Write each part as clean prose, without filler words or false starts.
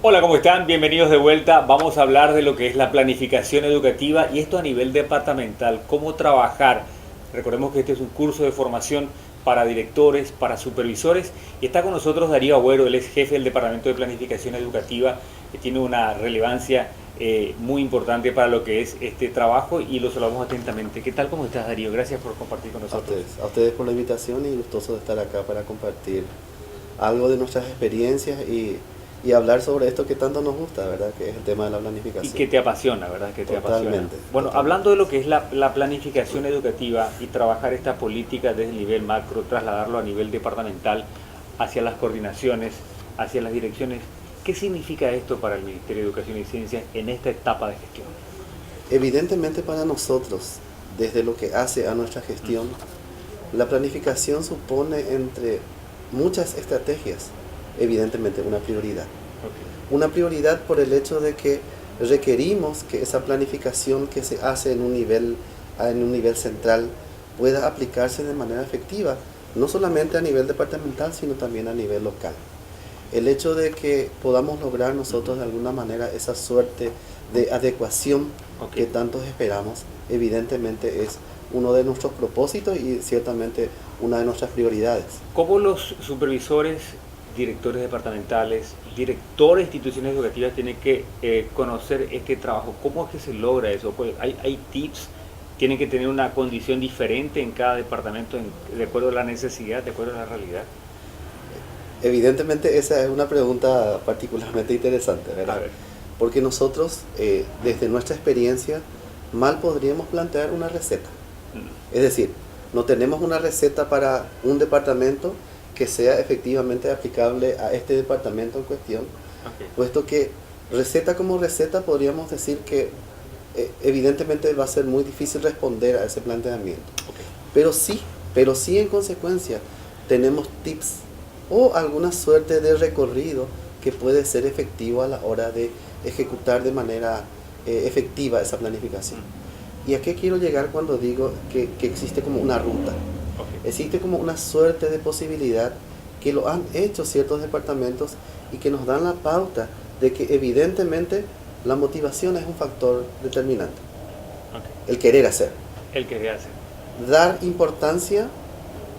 Hola, ¿cómo están? Bienvenidos de vuelta. Vamos a hablar de lo que es la planificación educativa y esto a nivel departamental, cómo trabajar. Recordemos que este es un curso de formación para directores, para supervisores y está con nosotros Darío Agüero, él es jefe del Departamento de Planificación Educativa, que tiene una relevancia muy importante para lo que es este trabajo y lo saludamos atentamente. ¿Qué tal? ¿Cómo estás, Darío? Gracias por compartir con nosotros. A ustedes por la invitación y gustoso de estar acá para compartir algo de nuestras experiencias y hablar sobre esto que tanto nos gusta, ¿verdad? Que es el tema de la Y que planificación. te apasiona, ¿verdad? Que te apasiona. Totalmente, Bueno, totalmente. hablando de lo que es la planificación educativa y trabajar esta política desde el nivel macro, trasladarlo a nivel departamental, hacia las coordinaciones, hacia las direcciones, ¿qué significa esto para el Ministerio de Educación y Ciencia en esta etapa de gestión? Evidentemente para nosotros, desde lo que hace a nuestra gestión, la planificación supone entre muchas estrategias, evidentemente una prioridad. Ok. Una prioridad por el hecho de que requerimos que esa planificación que se hace en un nivel central pueda aplicarse de manera efectiva, no solamente a nivel departamental, sino también a nivel local. El hecho de que podamos lograr nosotros de alguna manera esa suerte de adecuación Ok. que tantos esperamos, evidentemente es uno de nuestros propósitos y ciertamente una de nuestras prioridades. ¿Cómo los supervisores, directores departamentales, directores de instituciones educativas tienen que conocer este trabajo? ¿Cómo es que se logra eso? Pues, ¿hay tips? ¿Tienen que tener una condición diferente en cada departamento de acuerdo a la necesidad, de acuerdo a la realidad? Evidentemente esa es una pregunta particularmente interesante, A ¿verdad? ver. Porque nosotros, desde nuestra experiencia, mal podríamos plantear una receta. Mm. Es decir, no tenemos una receta para un departamento que sea efectivamente aplicable a este departamento en cuestión, Ok. puesto que receta como receta podríamos decir que evidentemente va a ser muy difícil responder a ese planteamiento. Ok. Pero sí, pero sí en consecuencia tenemos tips o alguna suerte de recorrido que puede ser efectivo a la hora de ejecutar de manera efectiva esa planificación. Mm. ¿Y a qué quiero llegar cuando digo que existe como una ruta? Ok. Existe como una suerte de posibilidad que lo han hecho ciertos departamentos y que nos dan la pauta de que evidentemente la motivación es un factor determinante. Ok. El querer hacer. El que hace. Dar importancia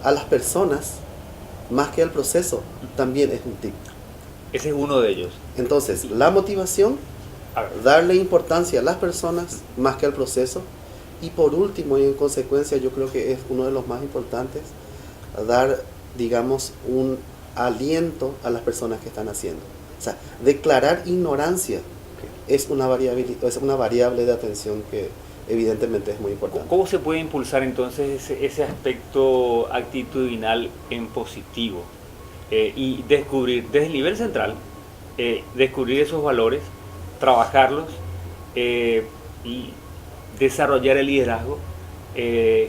a las personas más que al proceso también es un tip. Ese es uno de ellos. Entonces, la motivación, A ver. darle importancia a las personas más que al proceso. Y por último, y en consecuencia, yo creo que es uno de los más importantes, dar, digamos, un aliento a las personas que están haciendo. O sea, declarar ignorancia Ok. es una variable de atención que evidentemente es muy importante. ¿Cómo se puede impulsar entonces ese aspecto actitudinal en positivo? Y descubrir desde el nivel central, descubrir esos valores, trabajarlos y desarrollar el liderazgo,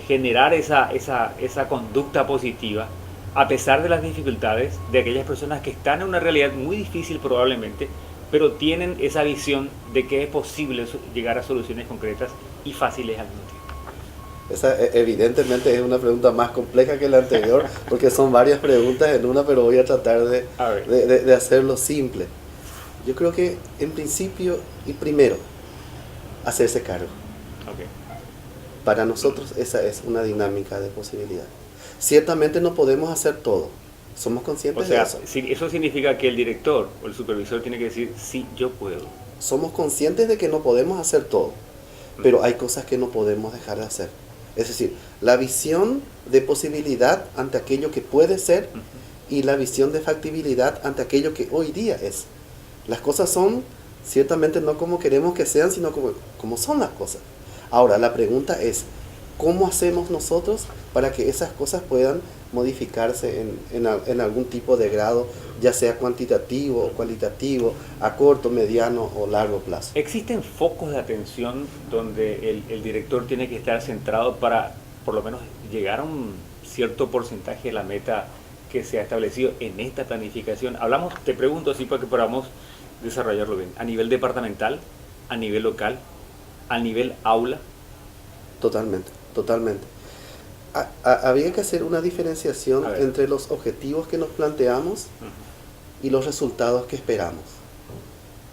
generar esa conducta positiva, a pesar de las dificultades de aquellas personas que están en una realidad muy difícil probablemente, pero tienen esa visión de que es posible llegar a soluciones concretas y fáciles al mismo tiempo. Esa evidentemente es una pregunta más compleja que la anterior, porque son varias preguntas en una, pero voy a tratar A ver. de hacerlo simple. Yo creo que en principio y primero, hacerse cargo. Ok. Para nosotros esa es una dinámica de posibilidad. Ciertamente no podemos hacer todo, somos O conscientes de sea, eso. eso significa que el director o el supervisor tiene que decir, sí, yo puedo. Somos conscientes de que no podemos hacer todo, pero hay cosas que no podemos dejar de hacer. Es decir, la visión de posibilidad ante aquello que puede ser y la visión de factibilidad ante aquello que hoy día es. Las cosas son ciertamente no como queremos que sean, sino como son las cosas. Ahora, la pregunta es, ¿cómo hacemos nosotros para que esas cosas puedan modificarse en algún tipo de grado, ya sea cuantitativo o cualitativo, a corto, mediano o largo plazo? ¿Existen focos de atención donde el director tiene que estar centrado para por lo menos llegar a un cierto porcentaje de la meta que se ha establecido en esta planificación? Hablamos, te pregunto así para que podamos desarrollarlo bien, a nivel departamental, a nivel local, a nivel aula. Totalmente, totalmente. Habría que hacer una diferenciación A ver. entre los objetivos que nos planteamos Ujú. y los resultados que esperamos.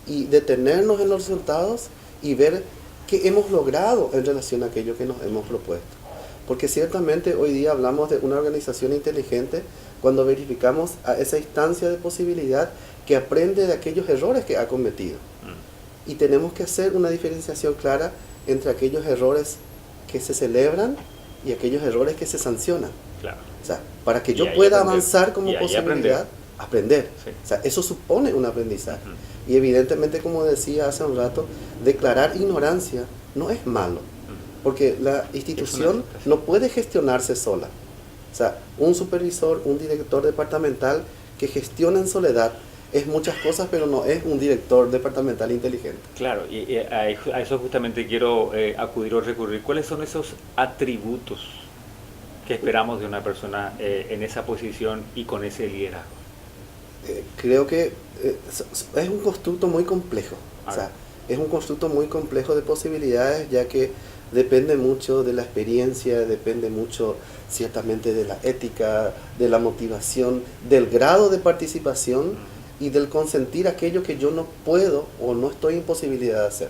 y detenernos en los resultados y ver qué hemos logrado en relación a aquello que nos hemos propuesto. Porque ciertamente hoy día hablamos de una organización inteligente cuando verificamos a esa instancia de posibilidad que aprende de aquellos errores que ha cometido. Y tenemos que hacer una diferenciación clara entre aquellos errores que se celebran y aquellos errores que se sancionan. Claro. O sea, para que yo pueda avanzar como posibilidad, aprender. Sí. O sea, eso supone un aprendizaje. Y evidentemente, como decía hace un rato, declarar ignorancia no es malo, porque la institución no puede gestionarse sola. O sea, un supervisor, un director departamental que gestiona en soledad es muchas cosas, pero no es un director departamental inteligente. Claro, y a eso justamente quiero acudir o recurrir. ¿Cuáles son esos atributos que esperamos de una persona en esa posición y con ese liderazgo? Creo que es un constructo muy complejo. O sea, es un constructo muy complejo de posibilidades, ya que depende mucho de la experiencia, depende mucho ciertamente de la ética, de la motivación, del grado de participación y del consentir aquello que yo no puedo o no estoy en posibilidad de hacer.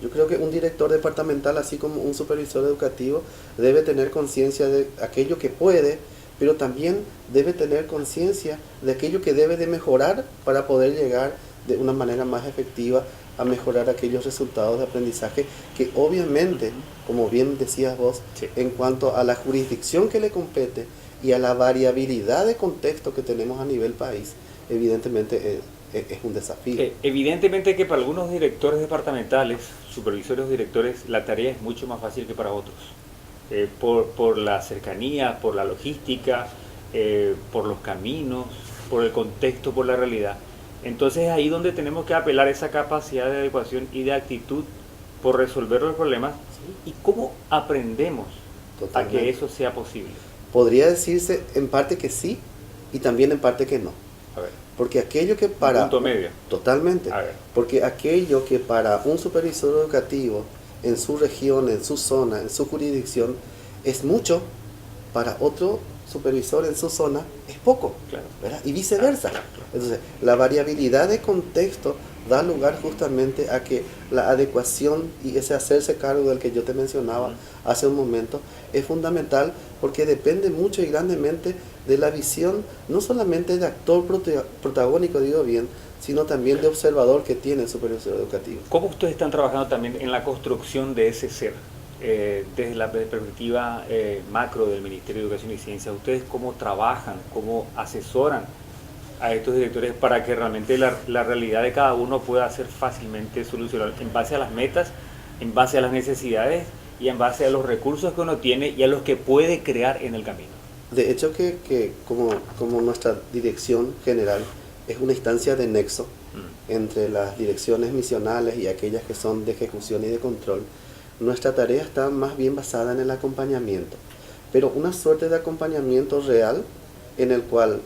Yo creo que un director departamental, así como un supervisor educativo, debe tener conciencia de aquello que puede, pero también debe tener conciencia de aquello que debe de mejorar para poder llegar de una manera más efectiva a mejorar aquellos resultados de aprendizaje que obviamente, como bien decías vos, en cuanto a la jurisdicción que le compete y a la variabilidad de contexto que tenemos a nivel país, evidentemente es un desafío. Evidentemente que para algunos directores departamentales, supervisores o directores, la tarea es mucho más fácil que para otros. Por la cercanía, por la logística, por los caminos, por el contexto, por la realidad. Entonces es ahí donde tenemos que apelar a esa capacidad de adecuación y de actitud por resolver los problemas. ¿Y cómo aprendemos a que eso sea posible? Podría decirse en parte que sí y también en parte que no. A ver. Porque aquello que para... Un punto medio. Totalmente. A ver. Porque aquello que para un supervisor educativo en su región, en su zona, en su jurisdicción, es mucho, para otro supervisor en su zona es poco, claro, ¿verdad? Y viceversa. Entonces, la variabilidad de contexto da lugar justamente a que la adecuación y ese hacerse cargo del que yo te mencionaba hace un momento es fundamental, porque depende mucho y grandemente de la visión, no solamente de actor protagónico, digo bien, sino también de observador que tiene el supervisor educativo. ¿Cómo ustedes están trabajando también en la construcción de ese ser? Desde la perspectiva macro del Ministerio de Educación y Ciencia, ¿ustedes cómo trabajan, cómo asesoran a estos directores para que realmente la realidad de cada uno pueda ser fácilmente solucionada en base a las metas, en base a las necesidades y en base a los recursos que uno tiene y a los que puede crear en el camino? De hecho que como nuestra dirección general es una instancia de nexo entre las direcciones misionales y aquellas que son de ejecución y de control, nuestra tarea está más bien basada en el acompañamiento, pero una suerte de acompañamiento real en el cual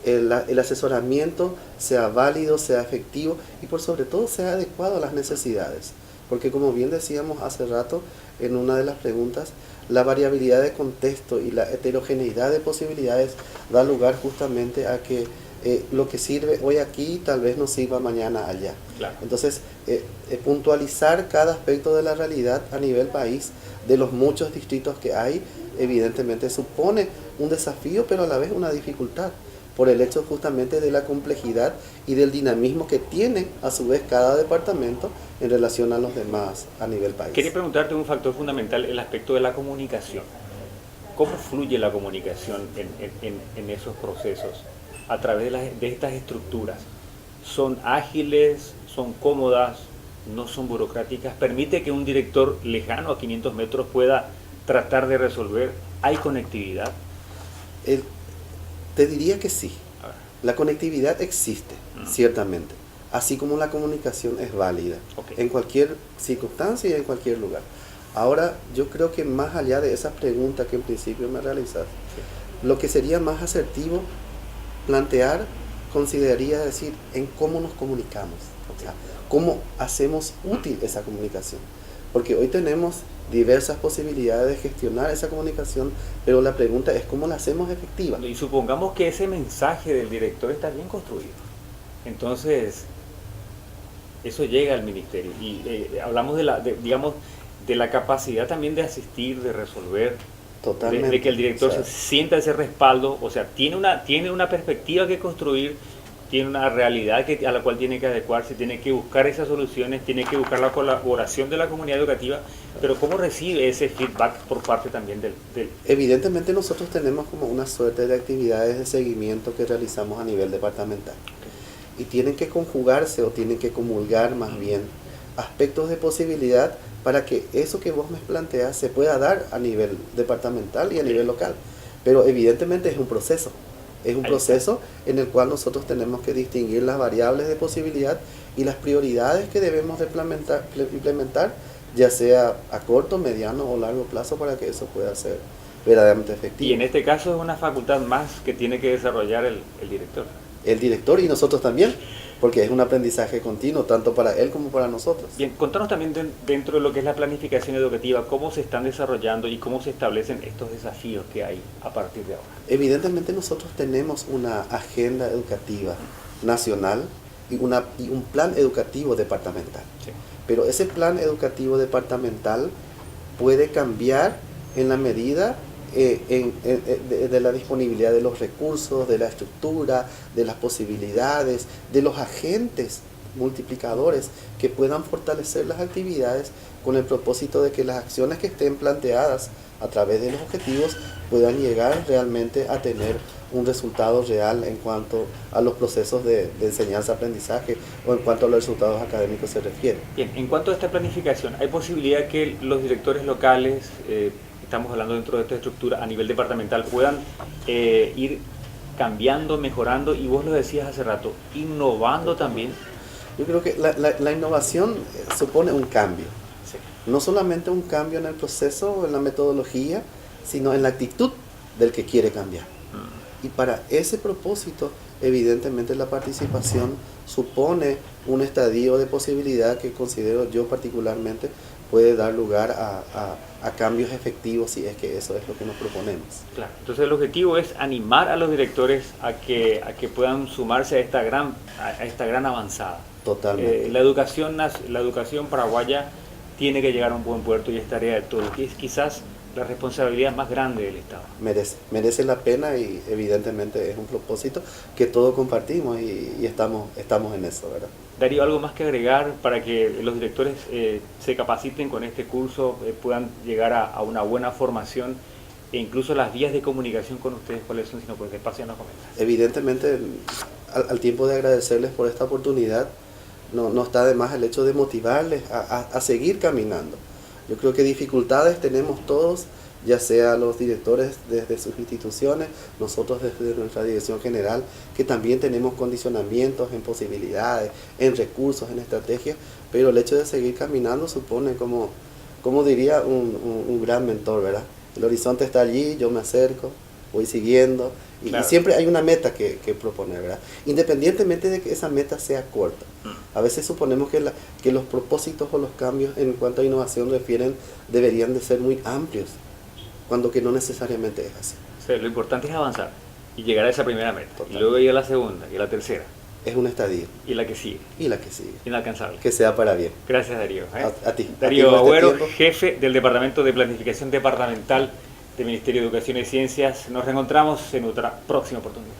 el asesoramiento sea válido, sea efectivo y por sobre todo sea adecuado a las necesidades. Porque como bien decíamos hace rato en una de las preguntas, la variabilidad de contexto y la heterogeneidad de posibilidades da lugar justamente a que lo que sirve hoy aquí tal vez no sirva mañana allá. Claro. Entonces, puntualizar cada aspecto de la realidad a nivel país, de los muchos distritos que hay, evidentemente supone un desafío, pero a la vez una dificultad, por el hecho justamente de la complejidad y del dinamismo que tiene a su vez cada departamento en relación a los demás a nivel país. Quería preguntarte un factor fundamental, el aspecto de la comunicación. ¿Cómo fluye la comunicación en esos procesos a través de estas estructuras? ¿Son ágiles, son cómodas, no son burocráticas? ¿Permite que un director lejano a 500 metros pueda tratar de resolver? ¿Hay conectividad? Te diría que sí. La conectividad existe, ciertamente, así como la comunicación es válida, en cualquier circunstancia y en cualquier lugar. Ahora, yo creo que más allá de esa pregunta que en principio me realizaste, lo que sería más asertivo plantear, consideraría decir, en cómo nos comunicamos, o sea, cómo hacemos útil esa comunicación. Porque hoy tenemos diversas posibilidades de gestionar esa comunicación, pero la pregunta es cómo la hacemos efectiva. Y supongamos que ese mensaje del director está bien construido. Entonces, eso llega al ministerio. Y hablamos digamos, de la capacidad también de asistir, de resolver, Totalmente. de que el director O sea, se sienta ese respaldo, o sea, tiene una perspectiva que construir, tiene una realidad a la cual tiene que adecuarse, tiene que buscar esas soluciones, tiene que buscar la colaboración de la comunidad educativa, pero ¿cómo recibe ese feedback por parte también del... evidentemente nosotros tenemos como una suerte de actividades de seguimiento que realizamos a nivel departamental. Y tienen que conjugarse o tienen que comulgar más bien aspectos de posibilidad para que eso que vos me planteas se pueda dar a nivel departamental y a nivel local. Pero evidentemente es un proceso. Es un proceso en el cual nosotros tenemos que distinguir las variables de posibilidad y las prioridades que debemos de implementar, ya sea a corto, mediano o largo plazo, para que eso pueda ser verdaderamente efectivo. Y en este caso es una facultad más que tiene que desarrollar el director. El director y nosotros también, porque es un aprendizaje continuo, tanto para él como para nosotros. Bien, contanos también dentro de lo que es la planificación educativa, cómo se están desarrollando y cómo se establecen estos desafíos que hay a partir de ahora. Evidentemente nosotros tenemos una agenda educativa nacional y un plan educativo departamental. Sí. Pero ese plan educativo departamental puede cambiar en la medida de la disponibilidad de los recursos, de la estructura, de las posibilidades, de los agentes multiplicadores que puedan fortalecer las actividades con el propósito de que las acciones que estén planteadas a través de los objetivos puedan llegar realmente a tener un resultado real en cuanto a los procesos de enseñanza-aprendizaje o en cuanto a los resultados académicos se refiere. Bien, en cuanto a esta planificación, ¿hay posibilidad que los directores locales, estamos hablando dentro de esta estructura a nivel departamental, puedan ir cambiando, mejorando, y vos lo decías hace rato, innovando también? Yo creo que la innovación supone un cambio. Sí. No solamente un cambio en el proceso o en la metodología, sino en la actitud del que quiere cambiar. Y para ese propósito, evidentemente la participación supone un estadio de posibilidad que considero yo particularmente puede dar lugar a cambios efectivos, si es que eso es lo que nos proponemos. Claro. Entonces el objetivo es animar a los directores a que puedan sumarse a esta gran avanzada. Totalmente. La educación paraguaya tiene que llegar a un buen puerto y es tarea de todos, que es quizás la responsabilidad más grande del Estado. Merece la pena y evidentemente es un propósito que todos compartimos y estamos en eso, ¿verdad? Darío, ¿algo más que agregar para que los directores se capaciten con este curso, puedan llegar a una buena formación e incluso las vías de comunicación con ustedes, cuáles son, si no puedes despacio nos comentas? Evidentemente, al tiempo de agradecerles por esta oportunidad, no está de más el hecho de motivarles a seguir caminando. Yo creo que dificultades tenemos todos, ya sea los directores desde sus instituciones, nosotros desde nuestra dirección general, que también tenemos condicionamientos en posibilidades, en recursos, en estrategias, pero el hecho de seguir caminando supone, como diría un gran mentor, ¿verdad? El horizonte está allí, yo me acerco, voy siguiendo, y, claro. Y siempre hay una meta que proponer, ¿verdad? Independientemente de que esa meta sea corta. A veces suponemos que los propósitos o los cambios en cuanto a innovación deberían de ser muy amplios, cuando que no necesariamente es así. O sea, lo importante es avanzar y llegar a esa primera meta. Total. Y luego ir a la segunda y a la tercera. Es un estadio. Y la que sigue. Y la que sigue. Inalcanzable. Que sea para bien. Gracias, Darío. A ti. Darío a ti Agüero, este jefe del Departamento de Planificación Departamental del Ministerio de Educación y Ciencias. Nos reencontramos en otra próxima oportunidad.